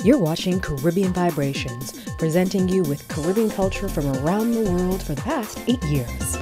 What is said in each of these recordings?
You're watching Caribbean Vibrations, presenting you with Caribbean culture from around the world for the past 8 years.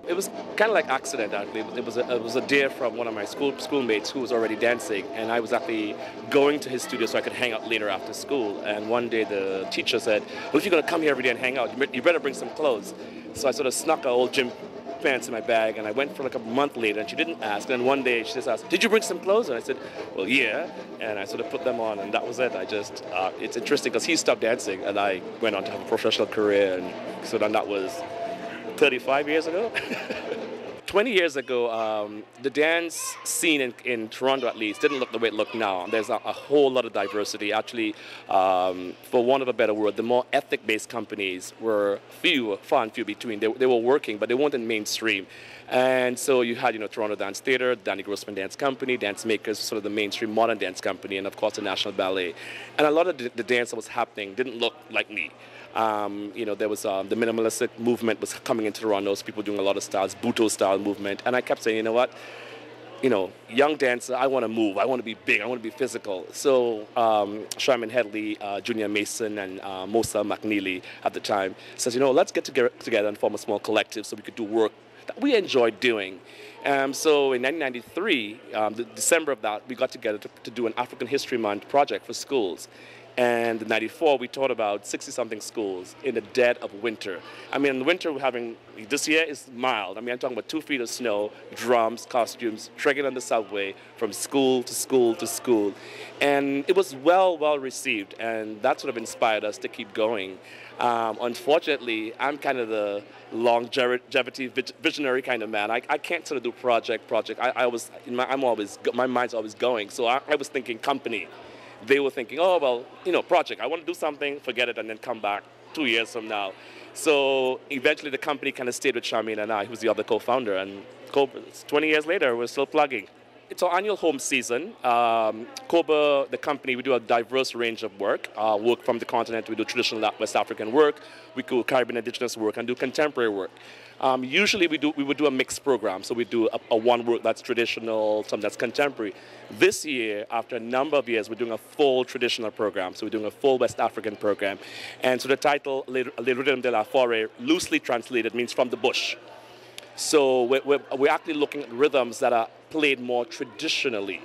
It was kind of like accident, actually. It was a dare from one of my schoolmates who was already dancing, and I was actually going to his studio so I could hang out later after school. And one day the teacher said, well, if you're going to come here every day and hang out, you better bring some clothes. So I sort of snuck an old gym pants in my bag, and I went for like a month later, and she didn't ask. And then one day she just asked, did you bring some clothes? And I said, well, yeah. And I sort of put them on, and that was it. It's interesting because he stopped dancing, and I went on to have a professional career. And so then that was 35 years ago. 20 years ago, the dance scene in Toronto, at least, didn't look the way it looked now. There's a whole lot of diversity. Actually, for want of a better word, the more ethnic-based companies were far and few between. They were working, but they weren't in mainstream. And so you had, Toronto Dance Theatre, Danny Grossman Dance Company, Dance Makers, sort of the mainstream modern dance company, and of course the National Ballet. And a lot of the dance that was happening didn't look like me. There was the minimalistic movement was coming into Toronto, so people doing a lot of styles, Buto style movement, and I kept saying, you know what, young dancer, I want to move, I want to be big, I want to be physical. So Sharman Headley, Junior Mason, and Mosa McNeely at the time says, let's get together and form a small collective so we could do work that we enjoyed doing. So in 1993, the December of that, we got together to do an African History Month project for schools. And in 94, we taught about 60-something schools in the dead of winter. I mean, in the winter, this year is mild. I mean, I'm talking about 2 feet of snow, drums, costumes, trekking on the subway from school to school to school. And it was well received, and that sort of inspired us to keep going. Unfortunately, I'm kind of the longevity visionary kind of man. I can't sort of do project. My mind's always going. So I was thinking company. They were thinking, oh, well, project. I want to do something, forget it, and then come back 2 years from now. So eventually the company kind of stayed with Jasmyn and I, who's the other co-founder. And 20 years later, we're still plugging. It's our annual home season. COBA, the company, we do a diverse range of work. Work from the continent, we do traditional West African work. We do Caribbean indigenous work and do contemporary work. Usually we would do a mixed program. So we do a one work that's traditional, some that's contemporary. This year, after a number of years, we're doing a full traditional program. So we're doing a full West African program. And so the title, Le Rhythm de la Forêt, loosely translated, means from the bush. So we're actually looking at rhythms that are played more traditionally.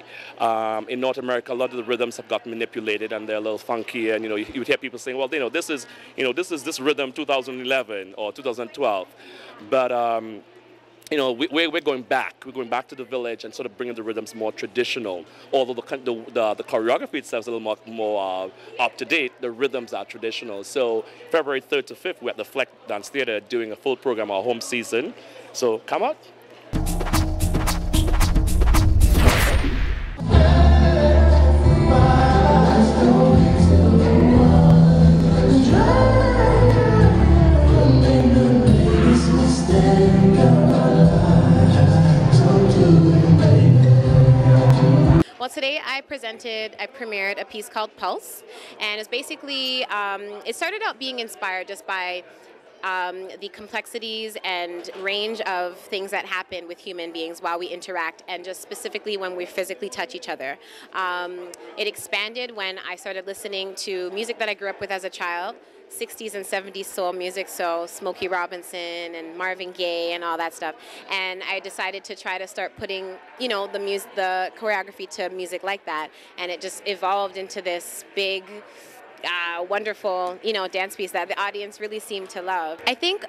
In North America, a lot of the rhythms have got manipulated and they're a little funky. And you would hear people saying, well, this is this rhythm 2011 or 2012. But we're going back. We're going back to the village and sort of bringing the rhythms more traditional. Although the choreography itself is a little more up to date, the rhythms are traditional. So February 3rd to 5th, we're at the Fleck Dance Theatre doing a full program, our home season. So come out. Well, today I premiered a piece called Pulse, and it's basically, it started out being inspired just by the complexities and range of things that happen with human beings while we interact, and just specifically when we physically touch each other. It expanded when I started listening to music that I grew up with as a child, 60s and 70s soul music, so Smokey Robinson and Marvin Gaye and all that stuff. And I decided to try to start putting, the choreography to music like that, and it just evolved into this big, wonderful, dance piece that the audience really seemed to love. I think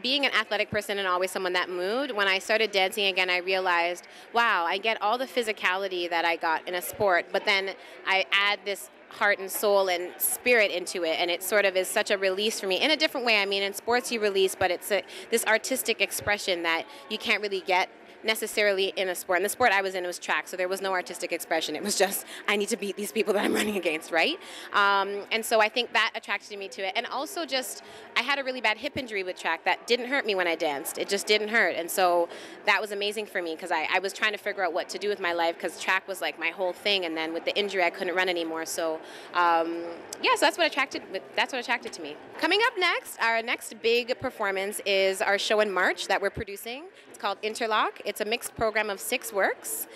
being an athletic person and always someone that moved, when I started dancing again, I realized, wow, I get all the physicality that I got in a sport, but then I add this heart and soul and spirit into it, and it sort of is such a release for me in a different way. I mean, in sports you release, but it's this artistic expression that you can't really get necessarily in a sport. And the sport I was in was track, so there was no artistic expression. It was just, I need to beat these people that I'm running against, right? And so I think that attracted me to it. And also just, I had a really bad hip injury with track that didn't hurt me when I danced. It just didn't hurt. And so that was amazing for me because I was trying to figure out what to do with my life because track was like my whole thing. And then with the injury, I couldn't run anymore. So yeah, so that's what attracted to me. Coming up next, our next big performance is our show in March that we're producing. It's called Interlock. It's a mixed program of 6 works.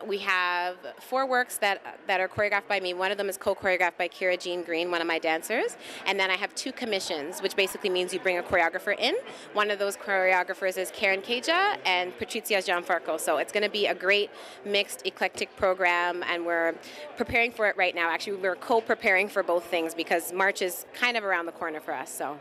We have 4 works that are choreographed by me. One of them is co-choreographed by Kira Jean Green, one of my dancers. And then I have 2 commissions, which basically means you bring a choreographer in. One of those choreographers is Karen Keja and Patrizia Gianfranco. So it's going to be a great mixed eclectic program, and we're preparing for it right now. Actually, we're co-preparing for both things because March is kind of around the corner for us. So.